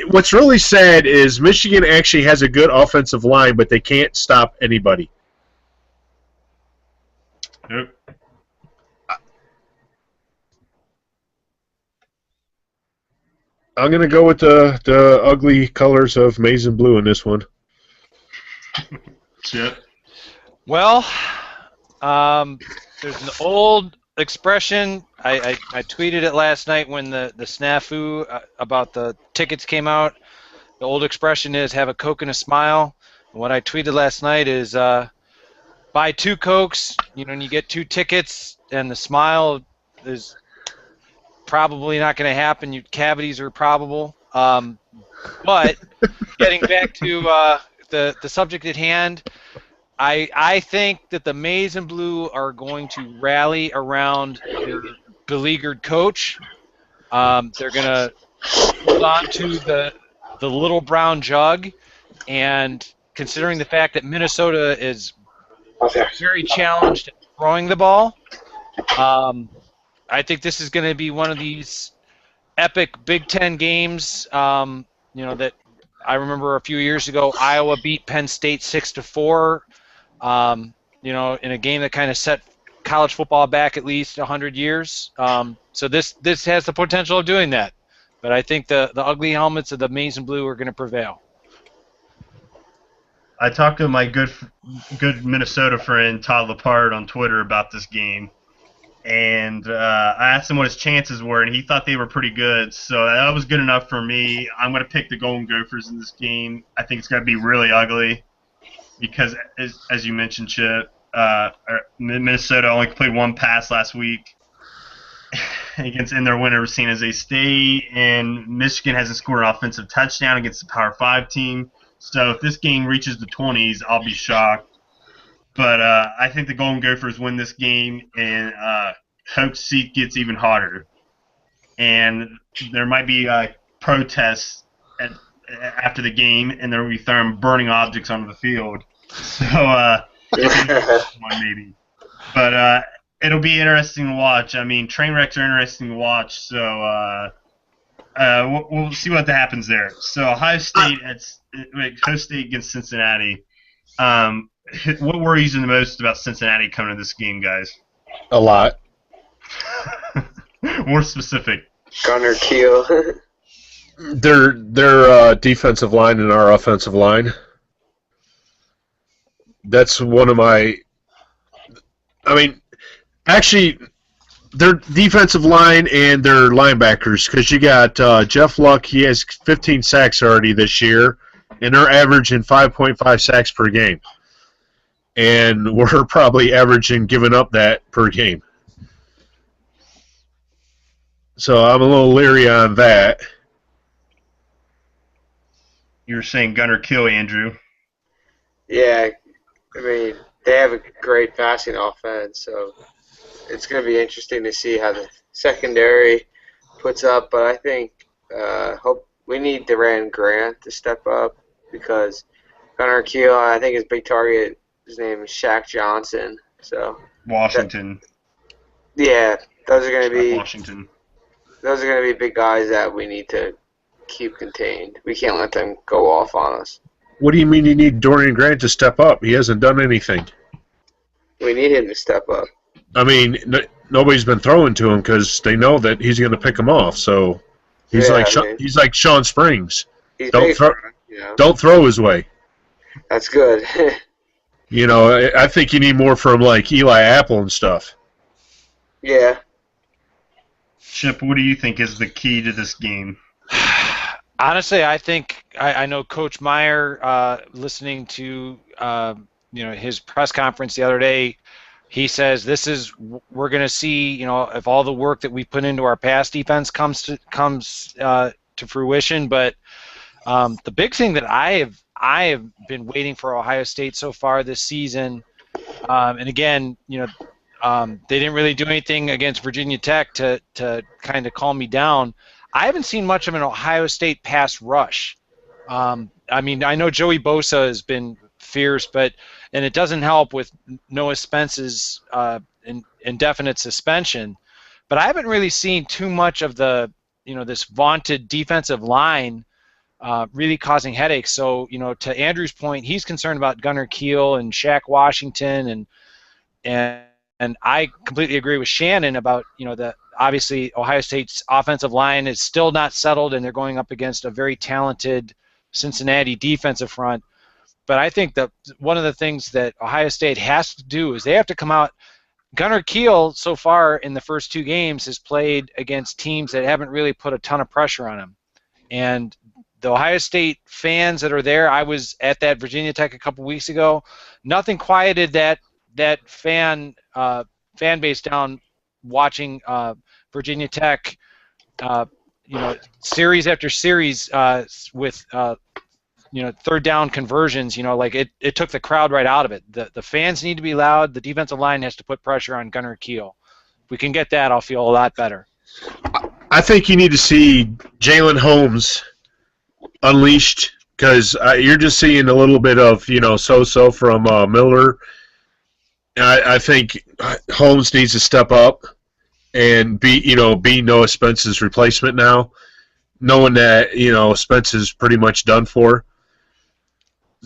What's really sad is Michigan actually has a good offensive line, but they can't stop anybody. Yep. I'm gonna go with the ugly colors of maize and blue in this one. Yep. Well, there's an old expression. I tweeted it last night when the snafu about the tickets came out. The old expression is have a Coke and a smile. And what I tweeted last night is buy 2 Cokes, and you get 2 tickets, and the smile is probably not going to happen. Cavities are probable. But getting back to the subject at hand, I think that the maize and blue are going to rally around their beleaguered coach. They're going to hold on to the little brown jug, and considering the fact that Minnesota is very challenged at throwing the ball, I think this is going to be one of these epic Big Ten games. That I remember a few years ago, Iowa beat Penn State 6-4. In a game that kind of set college football back at least 100 years. So this has the potential of doing that. But I think the ugly helmets of the maize and blue are going to prevail. I talked to my good Minnesota friend Todd Lepard on Twitter about this game, and I asked him what his chances were, and he thought they were pretty good. So that was good enough for me. I'm going to pick the Golden Gophers in this game. I think it's going to be really ugly because, as you mentioned, Chip, Minnesota only played 1 pass last week in their win over San Jose State, and Michigan hasn't scored an offensive touchdown against the Power 5 team. So if this game reaches the 20s, I'll be shocked. But I think the Golden Gophers win this game, and Hope's seat gets even hotter. And there might be protests after the game, and there will be throwing burning objects onto the field. So maybe. But it'll be interesting to watch. I mean, train wrecks are interesting to watch. So we'll see what happens there. So Ohio State host State against Cincinnati. What worries you the most about Cincinnati coming to this game, guys? A lot. More specific. Gunner Keel. Their defensive line and our offensive line. That's one of my. I mean, actually, their defensive line and their linebackers, because you got Jeff Luck. He has 15 sacks already this year, and they're averaging 5.5 sacks per game. And we're probably averaging giving up that per game. So I'm a little leery on that. You were saying Gunner Kill, Andrew. Yeah, I mean, they have a great passing offense, so it's going to be interesting to see how the secondary puts up. But I think we need Duran Grant to step up because Gunner Kiel, I think his big target, his name is Shaq Johnson. So Washington. Those are going to be Washington. Those are going to be big guys that we need to keep contained. We can't let them go off on us. What do you mean you need Dorian Grant to step up? He hasn't done anything. We need him to step up. I mean, nobody's been throwing to him because they know that he's going to pick them off. So He's Yeah, he's like Sean Springs. he's Don't made throw for it, you know. don't throw his way. That's good. You know, I think you need more from like Eli Apple and stuff. Yeah. Chip, what do you think is the key to this game? Honestly, I think I know Coach Meyer, listening to his press conference the other day, he says we're going to see, if all the work that we put into our pass defense comes to fruition. But the big thing that I have been waiting for Ohio State so far this season, and again, they didn't really do anything against Virginia Tech to kind of calm me down. I haven't seen much of an Ohio State pass rush. I mean, I know Joey Bosa has been fierce, and it doesn't help with Noah Spence's indefinite suspension. But I haven't really seen too much of this vaunted defensive line really causing headaches. So, to Andrew's point, he's concerned about Gunnar Kiel and Shaq Washington, and I completely agree with Shannon about, that obviously Ohio State's offensive line is still not settled, and they're going up against a very talented Cincinnati defensive front. But I think that one of the things that Ohio State has to do is they have to come out. Gunnar Kiel, so far in the first 2 games, has played against teams that haven't really put a ton of pressure on him. And the Ohio State fans that are there, I was at that Virginia Tech a couple weeks ago, nothing quieted that fan base down watching Virginia Tech, series after series with third down conversions. It took the crowd right out of it. The fans need to be loud. The defensive line has to put pressure on Gunnar Kiel. If we can get that, I'll feel a lot better. I think you need to see Jalen Holmes unleashed, because you're just seeing a little bit of so-so from Miller. I think Holmes needs to step up and be Noah Spence's replacement now, knowing that Spence is pretty much done for.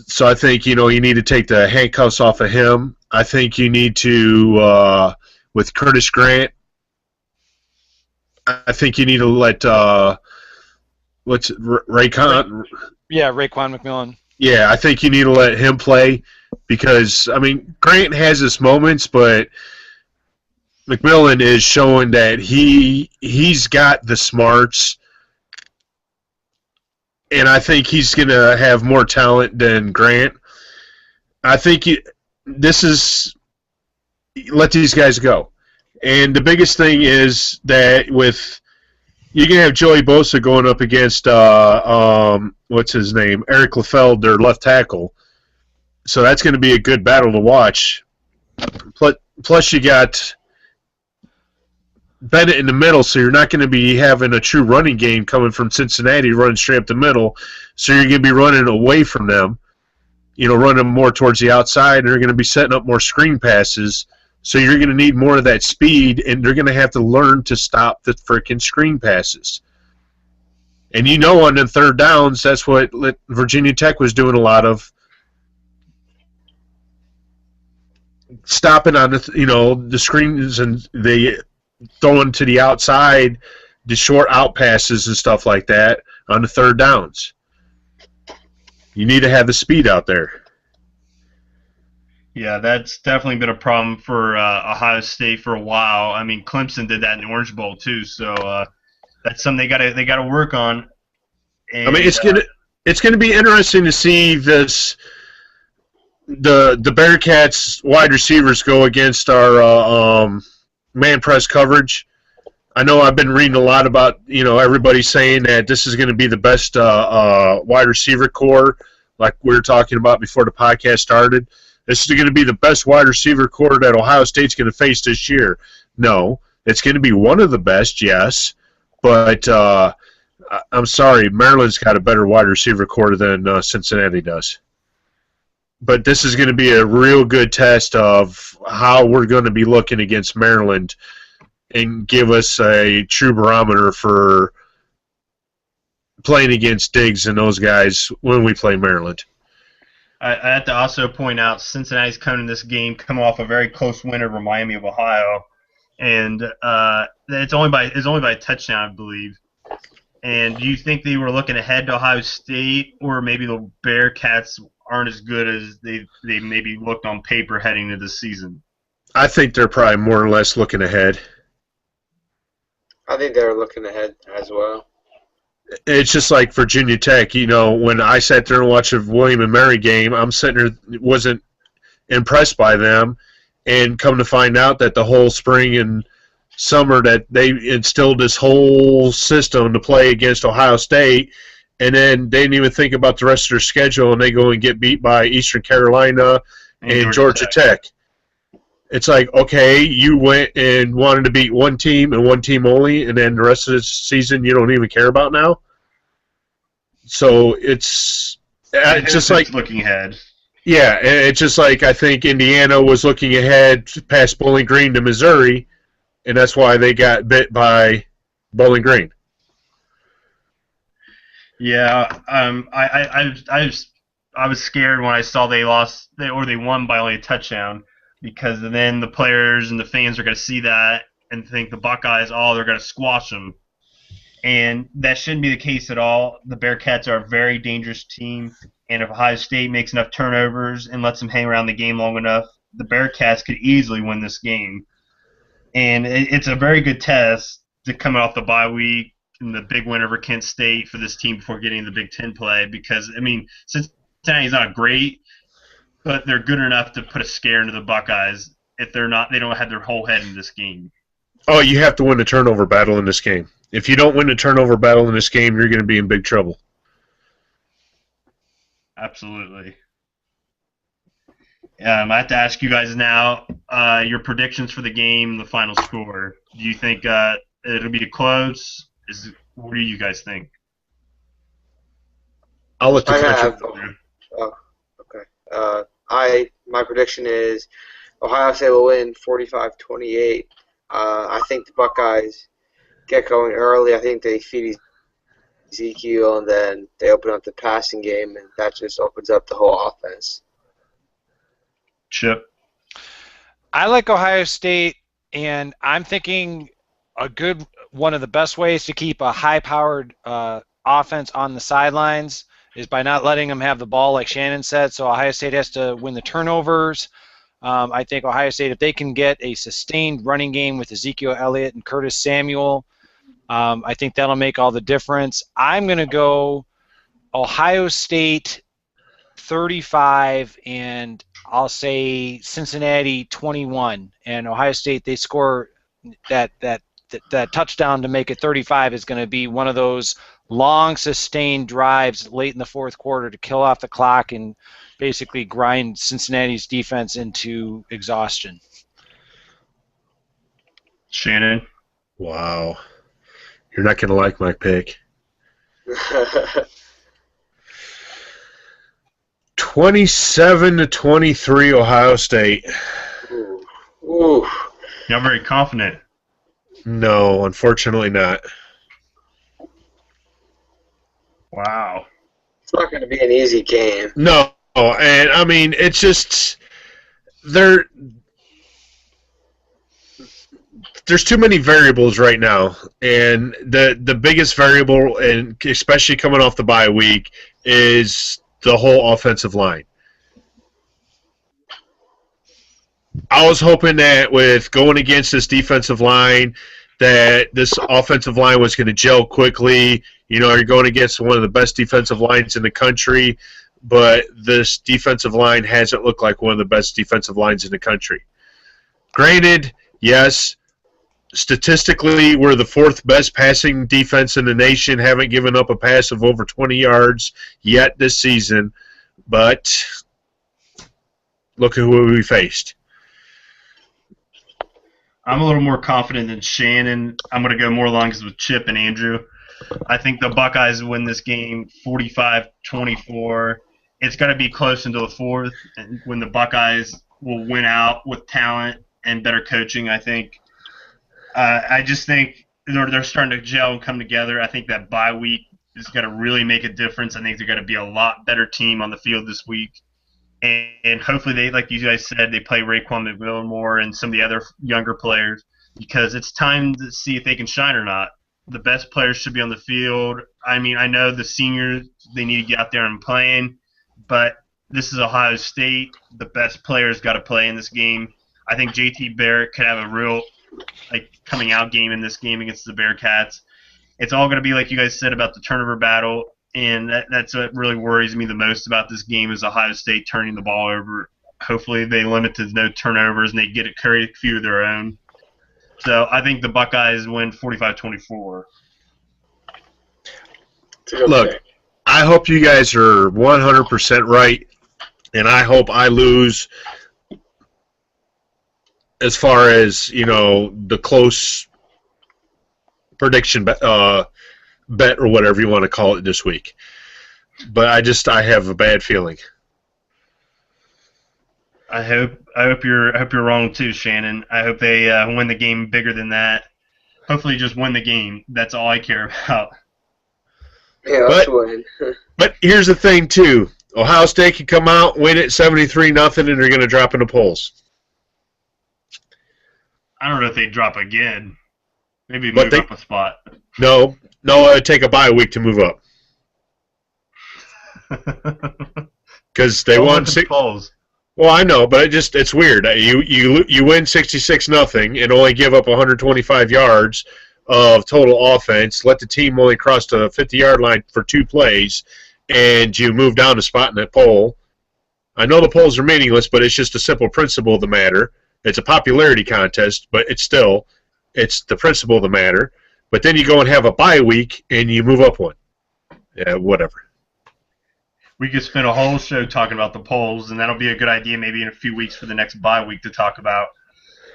So I think you need to take the handcuffs off of him. I think you need to with Curtis Grant. I think you need to let Raekwon. Yeah, Raekwon McMillan. Yeah, I think you need to let him play, because Grant has his moments, but McMillan is showing that he's got the smarts, and I think he's going to have more talent than Grant. I think let these guys go. And the biggest thing is that you're going to have Joey Bosa going up against, what's his name, Eric Lefeld, their left tackle. So that's going to be a good battle to watch. Plus you got Bennett in the middle, so you're not going to be having a true running game coming from Cincinnati running straight up the middle. So you're going to be running away from them, running more towards the outside, and they're going to be setting up more screen passes. So you're going to need more of that speed, and they're going to have to learn to stop the freaking screen passes. And on the third downs, that's what Virginia Tech was doing a lot of, stopping on the screens, and they throwing to the outside, the short out passes and stuff like that on the third downs. You need to have the speed out there. Yeah, that's definitely been a problem for Ohio State for a while. I mean, Clemson did that in the Orange Bowl too, so that's something they got to work on. And, it's gonna be interesting to see the Bearcats wide receivers go against our man press coverage. I know I've been reading a lot about everybody saying that this is going to be the best wide receiver core, like we were talking about before the podcast started. This is going to be the best wide receiver core that Ohio State's going to face this year. No, it's going to be one of the best, yes, but I'm sorry, Maryland's got a better wide receiver core than Cincinnati does. But this is going to be a real good test of how we're going to be looking against Maryland, and give us a true barometer for playing against Diggs and those guys when we play Maryland. I have to also point out Cincinnati's coming in this game coming off a very close win over Miami of Ohio, and it's only by a touchdown, I believe. And do you think they were looking ahead to Ohio State, or maybe the Bearcats aren't as good as they maybe looked on paper heading into the season? I think they're probably more or less looking ahead. I think they were looking ahead as well. It's just like Virginia Tech. You know, when I sat there and watched a William and Mary game, I'm sitting there, wasn't impressed by them, and come to find out that the whole spring and summer that they instilled this whole system to play against Ohio State, and then they didn't even think about the rest of their schedule, and they go and get beat by Eastern Carolina and Georgia Tech. It's like, okay, you went and wanted to beat one team and one team only, and then the rest of the season you don't even care about now. So it's just like looking ahead. Yeah, it's just like I think Indiana was looking ahead past Bowling Green to Missouri, and that's why they got bit by Bowling Green. Yeah, I was scared when I saw they won by only a touchdown, because then the players and the fans are going to see that and think the Buckeyes, they're going to squash them. And that shouldn't be the case at all. The Bearcats are a very dangerous team, and if Ohio State makes enough turnovers and lets them hang around the game long enough, the Bearcats could easily win this game. And it's a very good test to come off the bye week and the big win over Kent State for this team before getting the Big Ten play, because, I mean, Cincinnati's not great, but they're good enough to put a scare into the Buckeyes if they don't have their whole head in this game. Oh, you have to win the turnover battle in this game. If you don't win the turnover battle in this game, you're going to be in big trouble. Absolutely. I have to ask you guys now your predictions for the game, the final score. Do you think it'll be close? What do you guys think? I'll let the okay. My prediction is Ohio State will win 45-28. I think the Buckeyes get going early. I think they feed Ezekiel, and then they open up the passing game, and that just opens up the whole offense. Chip? I like Ohio State, and I'm thinking one of the best ways to keep a high-powered offense on the sidelines is by not letting them have the ball, like Shannon said. So Ohio State has to win the turnovers. I think Ohio State, if they can get a sustained running game with Ezekiel Elliott and Curtis Samuel, I think that'll make all the difference. I'm going to go Ohio State 35, and I'll say Cincinnati 21. And Ohio State, they score that touchdown to make it 35 is going to be one of those long, sustained drives late in the fourth quarter to kill off the clock and basically grind Cincinnati's defense into exhaustion. Shannon? Wow. You're not going to like my pick. 27-23 Ohio State. Ooh. You're very confident. No, unfortunately not. Wow. It's not going to be an easy game. No, and I mean, it's just there's too many variables right now, and the biggest variable, and especially coming off the bye week, is the whole offensive line. I was hoping that with going against this defensive line, that this offensive line was going to gel quickly. You know, you're going against one of the best defensive lines in the country, but this defensive line hasn't looked like one of the best defensive lines in the country. Granted, yes, statistically, we're the fourth best passing defense in the nation, haven't given up a pass of over 20 yards yet this season, but look at who we faced. I'm a little more confident than Shannon. I'm going to go more along with Chip and Andrew. I think the Buckeyes win this game 45-24. It's going to be close until the fourth, and when the Buckeyes will win out with talent and better coaching, I think. I just think they're starting to gel and come together. I think that bye week is going to really make a difference. I think they're going to be a lot better team on the field this week. And hopefully they, like you guys said, they play Raekwon McMillan more and some of the other younger players, because it's time to see if they can shine or not. The best players should be on the field. I mean, I know the seniors, they need to get out there and playing, but this is Ohio State. The best players got to play in this game. I think JT Barrett could have a real coming out game in this game against the Bearcats. It's all going to be like you guys said about the turnover battle, and that's what really worries me the most about this game is Ohio State turning the ball over. Hopefully they limit to no turnovers and they get a few of their own. So I think the Buckeyes win 45-24. Look, I hope you guys are 100% right, and I hope I lose as far as, the close prediction bet or whatever you want to call it this week. But I have a bad feeling. I hope you're wrong too, Shannon. I hope they win the game bigger than that. Hopefully, just win the game. That's all I care about. Yeah, let's win. But here's the thing too: Ohio State can come out, win it 73-0, and they're going to drop in the polls. I don't know if they drop again. Maybe move up a spot. No, it'd take a bye week to move up because they won 6 polls. Well, I know, but it's weird. You win 66-0 and only give up 125 yards of total offense. Let the team only cross the 50-yard line for 2 plays, and you move down a spot in that poll. I know the polls are meaningless, but it's just a simple principle of the matter. It's a popularity contest, but it's the principle of the matter. But then you go and have a bye week, and you move up one. Yeah, whatever. We could spend a whole show talking about the polls, and that'll be a good idea maybe in a few weeks for the next bye week to talk about.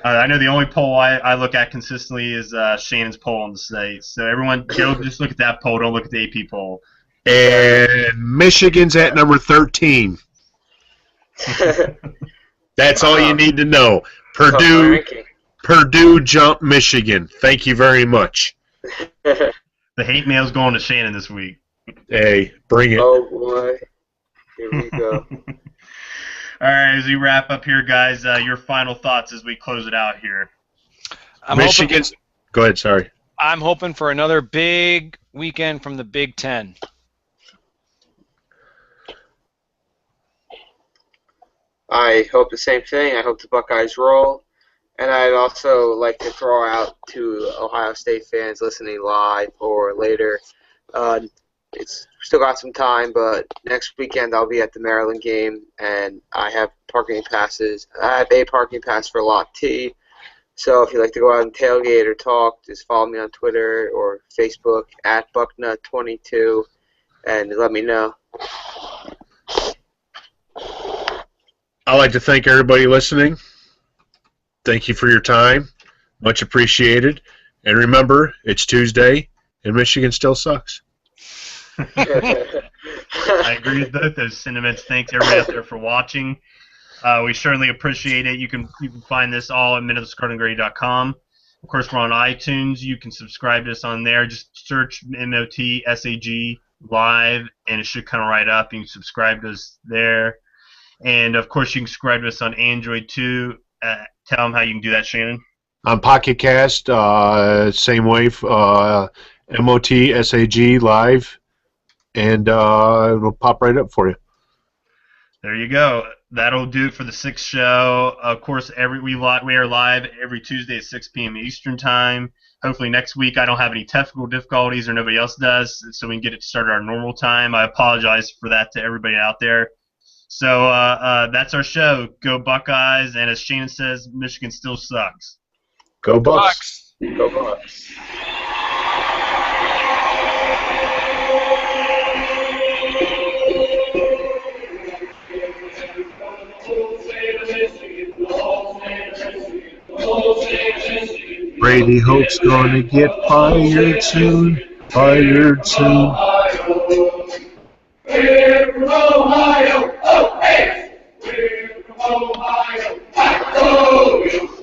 I know the only poll I look at consistently is Shannon's poll on the site. So everyone, go just look at that poll. Don't look at the AP poll. And Michigan's at number 13. That's all you need to know. Purdue jumped Michigan. Thank you very much. The hate mail's going to Shannon this week. Hey, bring it. Oh, boy. Here we go. All right, as we wrap up here, guys, your final thoughts as we close it out here. Michigan's. Go ahead, sorry. I'm hoping for another big weekend from the Big Ten. I hope the same thing. I hope the Buckeyes roll. And I'd also like to throw out to Ohio State fans listening live or later. It's still got some time, but next weekend I'll be at the Maryland game, and I have parking passes. I have a parking pass for Lot T. So if you'd like to go out and tailgate or talk, just follow me on Twitter or Facebook at Bucknut22 and let me know. I'd like to thank everybody listening. Thank you for your time. Much appreciated. And remember, it's Tuesday, and Michigan still sucks. I agree with both those sentiments. Thanks everybody out there for watching. We certainly appreciate it. You can find this all at minutescartandgray.com. Of course, we're on iTunes. You can subscribe to us on there. Just search MotSaG Live, and it should come right up. You can subscribe to us there. And, of course, you can subscribe to us on Android, too. Tell them how you can do that, Shannon. On Pocket Cast, same way, MotSaG Live, and it'll pop right up for you. There you go. That'll do it for the 6th show. Of course, we are live every Tuesday at 6 p.m. Eastern Time. Hopefully next week I don't have any technical difficulties or nobody else does, so we can get it started our normal time. I apologize for that to everybody out there. So that's our show. Go Buckeyes, and as Shannon says, Michigan still sucks. Go Bucks. Go Bucks. Brady Hope's gonna get fired soon. Fired soon. We're from Ohio, oh hey! We're from Ohio, oh!